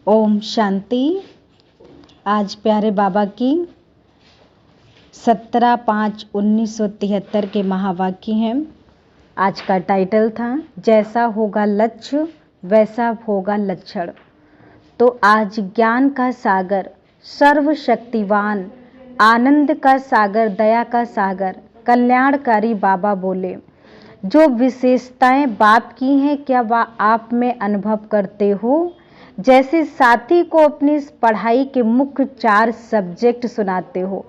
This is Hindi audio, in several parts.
ओम शांति। आज प्यारे बाबा की 17/5/1973 के महावाक्य हैं। आज का टाइटल था जैसा होगा लक्ष्य वैसा होगा लक्षण। तो आज ज्ञान का सागर, सर्वशक्तिवान, आनंद का सागर, दया का सागर, कल्याणकारी बाबा बोले, जो विशेषताएं बाप की हैं क्या वह आप में अनुभव करते हो? जैसे साथी को अपनी पढ़ाई के मुख्य 4 सब्जेक्ट सुनाते हो,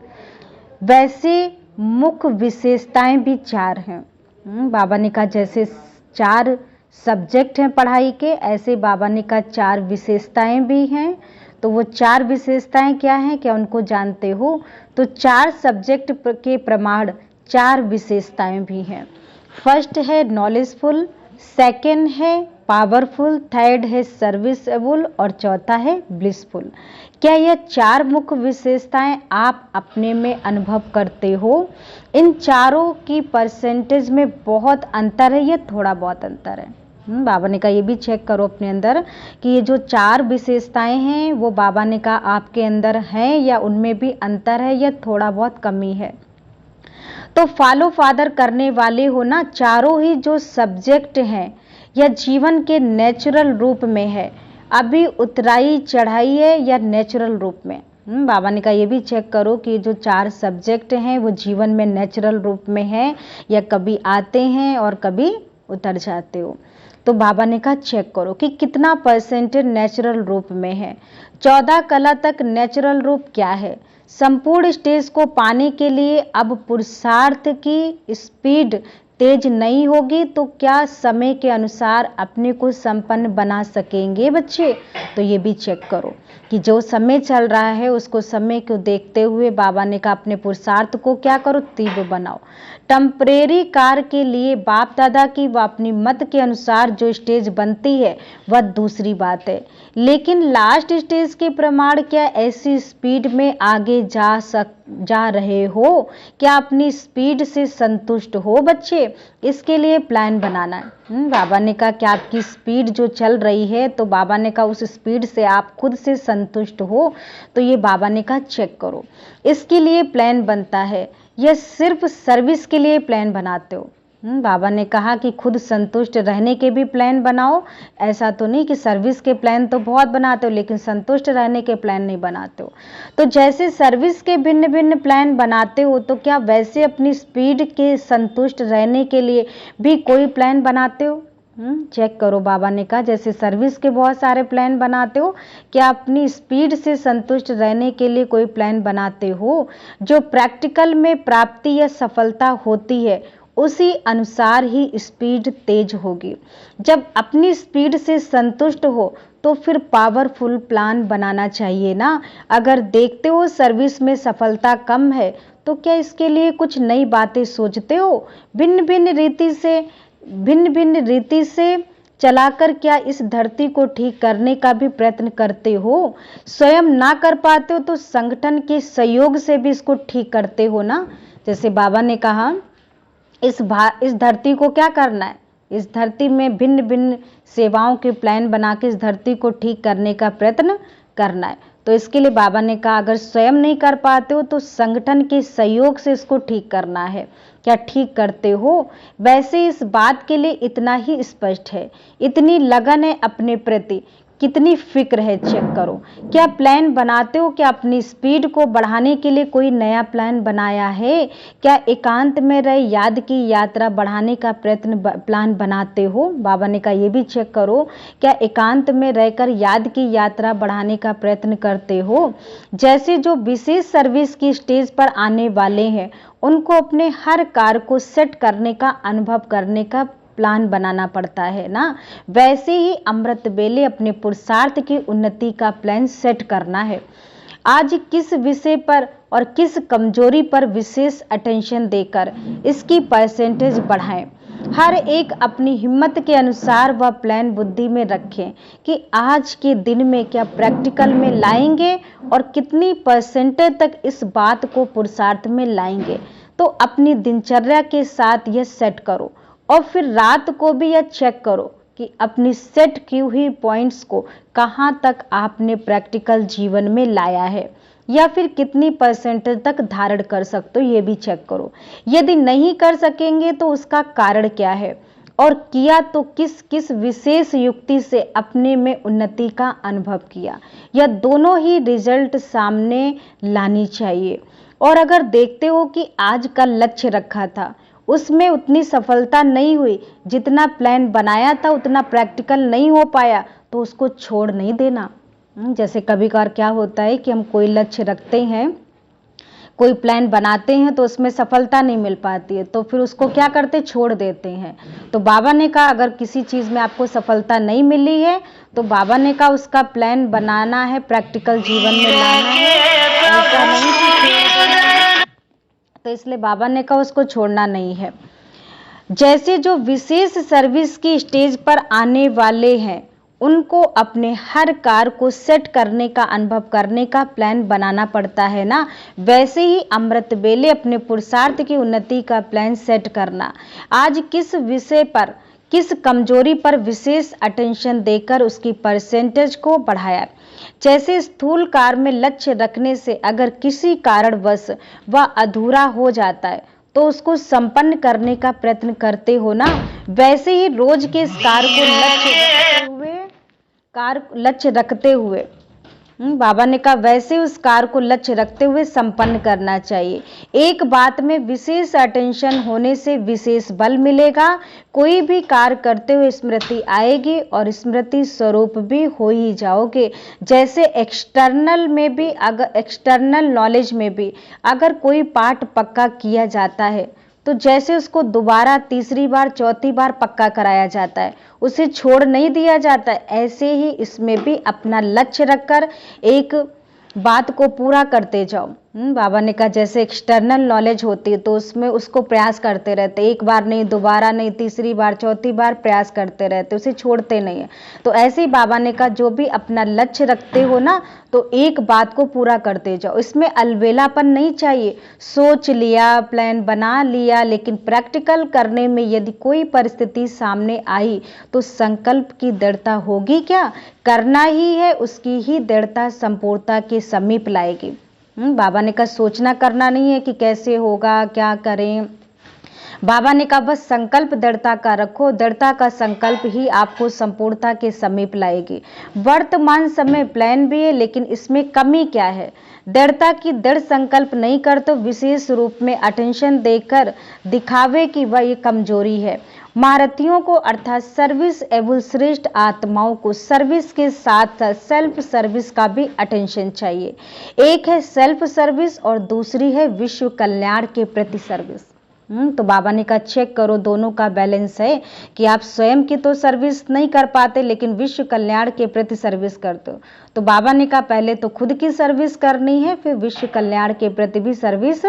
वैसे मुख्य विशेषताएं भी 4 हैं। बाबा ने कहा जैसे 4 सब्जेक्ट हैं पढ़ाई के, ऐसे बाबा ने कहा 4 विशेषताएं भी हैं। तो वो 4 विशेषताएं क्या हैं, क्या उनको जानते हो? तो 4 सब्जेक्ट के प्रमाण 4 विशेषताएं भी हैं। फर्स्ट है नॉलेजफुल, सेकंड है पावरफुल, थर्ड है सर्विसेबल और चौथा है ब्लिसफुल। क्या यह 4 मुख्य विशेषताएं आप अपने में अनुभव करते हो? इन चारों की परसेंटेज में बहुत अंतर है या थोड़ा बहुत अंतर है? बाबा ने कहा ये भी चेक करो अपने अंदर कि ये जो 4 विशेषताएं हैं वो बाबा ने कहा आपके अंदर हैं या उनमें भी अंतर है या थोड़ा बहुत कमी है। तो फॉलो फादर करने वाले हो ना, चारों ही जो सब्जेक्ट हैं या जीवन के नेचुरल रूप में है, अभी उतराई चढ़ाई है या नेचुरल रूप में। बाबा ने कहा ये भी चेक करो कि जो 4 सब्जेक्ट हैं वो जीवन में नेचुरल रूप में है या कभी आते हैं और कभी उतर जाते हो। तो बाबा ने कहा चेक करो कि कितना परसेंटेज नेचुरल रूप में है। 14 कला तक नेचुरल रूप क्या है? संपूर्ण स्टेज को पाने के लिए अब पुरुषार्थ की स्पीड तेज नहीं होगी तो क्या समय के अनुसार अपने को संपन्न बना सकेंगे बच्चे? तो ये भी चेक करो कि जो समय चल रहा है उसको समय को देखते हुए बाबा ने कहा अपने पुरुषार्थ को क्या करो, तीव्र बनाओ। टेम्परेरी कार के लिए बाप दादा की व अपनी मत के अनुसार जो स्टेज बनती है वह दूसरी बात है, लेकिन लास्ट स्टेज के प्रमाण क्या ऐसी स्पीड में आगे जा रहे हो? क्या अपनी स्पीड से संतुष्ट हो बच्चे? इसके लिए प्लान बनाना है। बाबा ने कहा कि आपकी स्पीड जो चल रही है, तो बाबा ने कहा उस स्पीड से आप खुद से संतुष्ट हो? तो ये बाबा ने कहा चेक करो। इसके लिए प्लान बनता है या सिर्फ सर्विस के लिए प्लान बनाते हो? बाबा ने कहा कि खुद संतुष्ट रहने के भी प्लान बनाओ। ऐसा तो नहीं कि सर्विस के प्लान तो बहुत बनाते हो लेकिन संतुष्ट रहने के प्लान नहीं बनाते हो। तो जैसे सर्विस के भिन्न भिन्न प्लान बनाते हो, तो क्या वैसे अपनी स्पीड के संतुष्ट रहने के लिए भी कोई प्लान बनाते हो? चेक करो। बाबा ने कहा जैसे सर्विस के बहुत सारे प्लान बनाते हो, क्या अपनी स्पीड से संतुष्ट रहने के लिए कोई प्लान बनाते हो? जो प्रैक्टिकल में प्राप्ति या सफलता होती है उसी अनुसार ही स्पीड तेज होगी। जब अपनी स्पीड से संतुष्ट हो तो फिर पावरफुल प्लान बनाना चाहिए ना। अगर देखते हो सर्विस में सफलता कम है तो क्या इसके लिए कुछ नई बातें सोचते हो? भिन्न भिन्न रीति से चलाकर क्या इस धरती को ठीक करने का भी प्रयत्न करते हो? स्वयं ना कर पाते हो तो संगठन के सहयोग से भी इसको ठीक करते हो ना। जैसे बाबा ने कहा इस धरती को क्या करना है, इस धरती में भिन्न भिन्न सेवाओं के प्लान बना के इस धरती को ठीक करने का प्रयत्न करना है। तो इसके लिए बाबा ने कहा अगर स्वयं नहीं कर पाते हो तो संगठन के सहयोग से इसको ठीक करना है। क्या ठीक करते हो? वैसे इस बात के लिए इतना ही स्पष्ट है, इतनी लगन है अपने प्रति, कितनी फिक्र है, चेक करो। क्या प्लान बनाते हो? क्या अपनी स्पीड को बढ़ाने के लिए कोई नया प्लान बनाया है? क्या एकांत में रह याद की यात्रा बढ़ाने का प्लान बनाते हो? बाबा ने कहा ये भी चेक करो। क्या एकांत में रहकर याद की यात्रा बढ़ाने का प्रयत्न करते हो? जैसे जो विशेष सर्विस की स्टेज पर आने वाले हैं उनको अपने हर कार्य को सेट करने का, अनुभव करने का प्लान बनाना पड़ता है ना, वैसे ही अमृत बेले अपने पुरुषार्थ की उन्नति का प्लान सेट करना है। आज किस विषय पर और किस कमजोरी पर विशेष अटेंशन देकर इसकी परसेंटेज बढ़ाएं। हर एक अपनी हिम्मत के अनुसार वह प्लान बुद्धि में रखें कि आज के दिन में क्या प्रैक्टिकल में लाएंगे और कितनी परसेंटेज तक इस बात को पुरुषार्थ में लाएंगे। तो अपनी दिनचर्या के साथ यह सेट करो और फिर रात को भी यह चेक करो कि अपनी सेट की हुई पॉइंट्स को कहाँ तक आपने प्रैक्टिकल जीवन में लाया है या फिर कितनी परसेंटेज तक धारण कर सकते हो, ये भी चेक करो। यदि नहीं कर सकेंगे तो उसका कारण क्या है, और किया तो किस किस विशेष युक्ति से अपने में उन्नति का अनुभव किया, या दोनों ही रिजल्ट सामने लानी चाहिए। और अगर देखते हो कि आज का लक्ष्य रखा था उसमें उतनी सफलता नहीं हुई, जितना प्लान बनाया था उतना प्रैक्टिकल नहीं हो पाया, तो उसको छोड़ नहीं देना। जैसे कभी कभार क्या होता है कि हम कोई लक्ष्य रखते हैं, कोई प्लान बनाते हैं तो उसमें सफलता नहीं मिल पाती है, तो फिर उसको क्या करते, छोड़ देते हैं। तो बाबा ने कहा अगर किसी चीज़ में आपको सफलता नहीं मिली है तो बाबा ने कहा उसका प्लान बनाना है, प्रैक्टिकल जीवन में लाना है, ऐसा नहीं कि छोड़ देना। तो इसलिए बाबा ने कहा उसको छोड़ना नहीं है। जैसे जो विशेष सर्विस की स्टेज पर आने वाले हैं उनको अपने हर कार्य को सेट करने का, अनुभव करने का प्लान बनाना पड़ता है ना, वैसे ही अमृत वेले अपने पुरुषार्थ की उन्नति का प्लान सेट करना। आज किस विषय पर, किस कमजोरी पर विशेष अटेंशन देकर उसकी परसेंटेज को बढ़ाया। जैसे स्थूल कार्य में लक्ष्य रखने से अगर किसी कारणवश वह अधूरा हो जाता है तो उसको संपन्न करने का प्रयत्न करते हो ना, वैसे ही रोज के इस लक्ष्य रखते हुए बाबा ने कहा वैसे उस कार्य को लक्ष्य रखते हुए संपन्न करना चाहिए। एक बात में विशेष अटेंशन होने से विशेष बल मिलेगा। कोई भी कार्य करते हुए स्मृति आएगी और स्मृति स्वरूप भी हो ही जाओगे। जैसे एक्सटर्नल में भी, अगर एक्सटर्नल नॉलेज में भी अगर कोई पाठ पक्का किया जाता है तो जैसे उसको दोबारा, तीसरी बार, चौथी बार पक्का कराया जाता है, उसे छोड़ नहीं दिया जाता है, ऐसे ही इसमें भी अपना लक्ष्य रखकर एक बात को पूरा करते जाओ। बाबा ने कहा जैसे एक्सटर्नल नॉलेज होती है तो उसमें उसको प्रयास करते रहते, एक बार नहीं, दोबारा नहीं, तीसरी बार, चौथी बार प्रयास करते रहते, उसे छोड़ते नहीं है। तो ऐसे ही बाबा ने कहा जो भी अपना लक्ष्य रखते हो ना तो एक बात को पूरा करते जाओ, इसमें अलबेलापन नहीं चाहिए। सोच लिया, प्लान बना लिया, लेकिन प्रैक्टिकल करने में यदि कोई परिस्थिति सामने आई तो संकल्प की दृढ़ता होगी क्या, करना ही है, उसकी ही दृढ़ता संपूर्णता के समीप लाएगी। बाबा ने कहा सोचना करना नहीं है कि कैसे होगा, क्या करें। बाबा ने कहा बस संकल्प दृढ़ता का रखो, दृढ़ता का संकल्प ही आपको संपूर्णता के समीप लाएगी। वर्तमान समय प्लान भी है लेकिन इसमें कमी क्या है, दृढ़ता की दृढ़ संकल्प नहीं कर तो विशेष रूप में अटेंशन देकर दिखावे कि वह ये कमजोरी है। महारथियों को अर्थात सर्विस एबल श्रेष्ठ आत्माओं को सर्विस के साथ साथ सेल्फ सर्विस का भी अटेंशन चाहिए। एक है सेल्फ सर्विस और दूसरी है विश्व कल्याण के प्रति सर्विस। तो बाबा ने कहा चेक करो दोनों का बैलेंस है कि आप स्वयं की तो सर्विस नहीं कर पाते लेकिन विश्व कल्याण के प्रति सर्विस करते हो। तो बाबा ने कहा पहले तो खुद की सर्विस करनी है, फिर विश्व कल्याण के प्रति भी सर्विस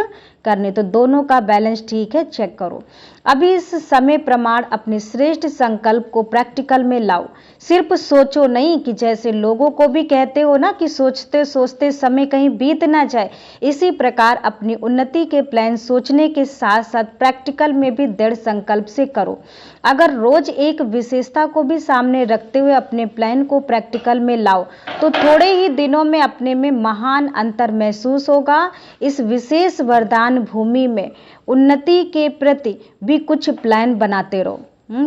करनी, तो दोनों का बैलेंस ठीक है, चेक करो। अभी इस समय प्रमाण अपने श्रेष्ठ संकल्प को प्रैक्टिकल में लाओ। सिर्फ सोचो नहीं कि जैसे लोगों को भी कहते हो ना कि सोचते सोचते समय कहीं बीत ना जाए, इसी प्रकार अपनी उन्नति के प्लान सोचने के साथ साथ प्रैक्टिकल में भी दृढ़ संकल्प से करो। अगर रोज एक विशेषता को भी सामने रखते हुए अपने प्लान को प्रैक्टिकल में लाओ तो थोड़े ही दिनों में अपने में महान अंतर महसूस होगा। इस विशेष वरदान भूमि में उन्नति के प्रति भी कुछ प्लान बनाते रहो।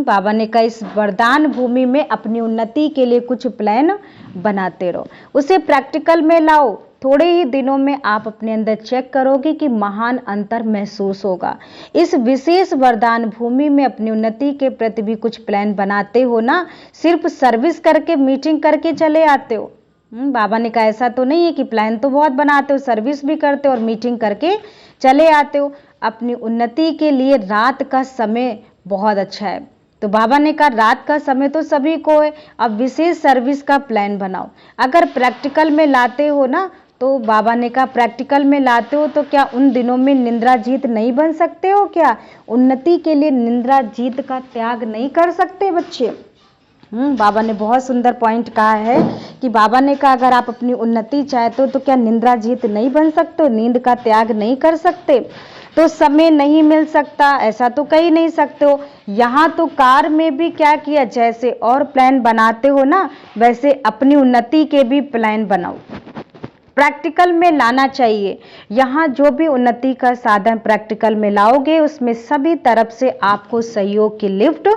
बाबा ने कहा इस वरदान भूमि में अपनी उन्नति के लिए कुछ प्लान बनाते रहो, उसे प्रैक्टिकल में लाओ। थोड़े ही दिनों में आप अपने अंदर चेक करोगे कि महान अंतर महसूस होगा। इस विशेष वरदान भूमि में अपनी उन्नति के प्रति भी कुछ प्लान बनाते हो ना, सिर्फ सर्विस करके, मीटिंग करके चले आते हो। बाबा ने कहा ऐसा तो नहीं है कि प्लान तो बहुत बनाते हो, सर्विस भी करते हो और मीटिंग करके चले आते हो। अपनी उन्नति के लिए रात का समय बहुत अच्छा है। तो बाबा ने कहा रात का समय तो सभी को है, अब विशेष सर्विस का प्लान बनाओ। अगर प्रैक्टिकल में लाते हो ना तो बाबा ने कहा प्रैक्टिकल में लाते हो तो क्या उन दिनों में निंद्रा जीत नहीं बन सकते हो क्या? उन्नति के लिए निंद्रा जीत का त्याग नहीं कर सकते बच्चे? बाबा ने बहुत सुंदर पॉइंट कहा है कि बाबा ने कहा अगर आप अपनी उन्नति चाहते हो तो क्या निंद्रा जीत नहीं बन सकते हो, नींद का त्याग नहीं कर सकते? तो समय नहीं मिल सकता, ऐसा तो कह ही नहीं सकते हो। यहाँ तो कार में भी क्या किया, जैसे और प्लान बनाते हो ना, वैसे अपनी उन्नति के भी प्लान बनाओ, प्रैक्टिकल में लाना चाहिए। यहाँ जो भी उन्नति का साधन प्रैक्टिकल में लाओगे, उसमें सभी तरफ से आपको सहयोग की लिफ्ट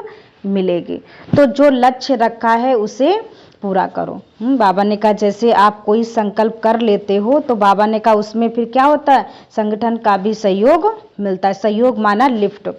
मिलेगी। तो जो लक्ष्य रखा है उसे पूरा करो। बाबा ने कहा जैसे आप कोई संकल्प कर लेते हो तो बाबा ने कहा उसमें फिर क्या होता है, संगठन का भी सहयोग मिलता है। सहयोग माना लिफ्ट।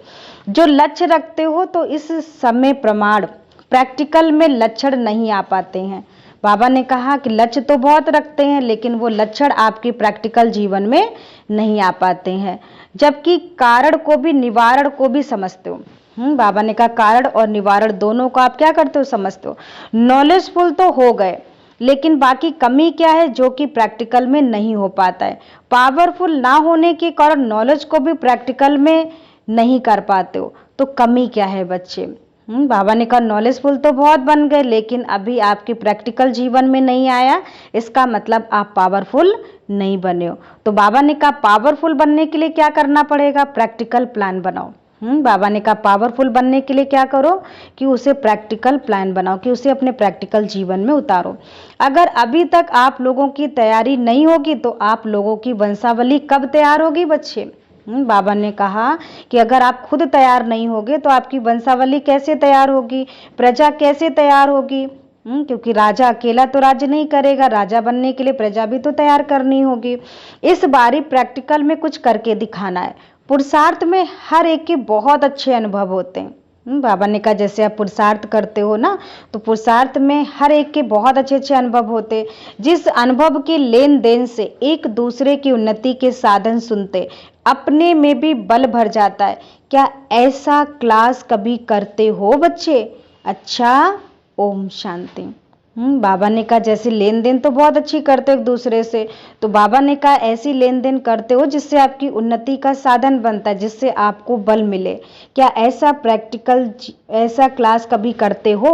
जो लक्ष्य रखते हो तो इस समय प्रमाण प्रैक्टिकल में लक्षण नहीं आ पाते हैं। बाबा ने कहा कि लक्ष्य तो बहुत रखते हैं लेकिन वो लक्षण आपके प्रैक्टिकल जीवन में नहीं आ पाते हैं, जबकि कारण को भी निवारण को भी समझते हो। बाबा ने कहा कारण और निवारण दोनों को आप क्या करते हो, समझते हो। नॉलेजफुल तो हो गए लेकिन बाकी कमी क्या है, जो कि प्रैक्टिकल में नहीं हो पाता है। पावरफुल ना होने के कारण नॉलेज को भी प्रैक्टिकल में नहीं कर पाते हो, तो कमी क्या है बच्चे। बाबा ने कहा नॉलेजफुल तो बहुत बन गए लेकिन अभी आपके प्रैक्टिकल जीवन में नहीं आया, इसका मतलब आप पावरफुल नहीं बने हो। तो बाबा ने कहा पावरफुल बनने के लिए क्या करना पड़ेगा, प्रैक्टिकल प्लान बनाओ। बाबा ने कहा पावरफुल बनने के लिए क्या करो कि उसे प्रैक्टिकल प्लान बनाओ, कि उसे अपने प्रैक्टिकल जीवन में उतारो। अगर अभी तक आप लोगों की तैयारी नहीं होगी तो आप लोगों की वंशावली कब तैयार होगी बच्चे। बाबा ने कहा कि अगर आप खुद तैयार नहीं होगे तो आपकी वंशावली कैसे तैयार होगी, प्रजा कैसे तैयार होगी। क्योंकि राजा अकेला तो राज्य नहीं करेगा, राजा बनने के लिए प्रजा भी तो तैयार करनी होगी। इस बारी प्रैक्टिकल में कुछ करके दिखाना है। पुरुषार्थ में हर एक के बहुत अच्छे अनुभव होते हैं। बाबा ने कहा जैसे आप पुरुषार्थ करते हो ना, तो पुरुषार्थ में हर एक के बहुत अच्छे अच्छे अनुभव होते, जिस अनुभव के लेन देन से एक दूसरे की उन्नति के साधन सुनते अपने में भी बल भर जाता है। क्या ऐसा क्लास कभी करते हो बच्चे। अच्छा, ओम शांति। बाबा ने कहा जैसे लेन देन तो बहुत अच्छी करते हो एक दूसरे से, तो बाबा ने कहा ऐसी लेन देन करते हो जिससे आपकी उन्नति का साधन बनता है, जिससे आपको बल मिले। क्या ऐसा प्रैक्टिकल ऐसा क्लास कभी करते हो।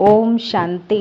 ओम शांति।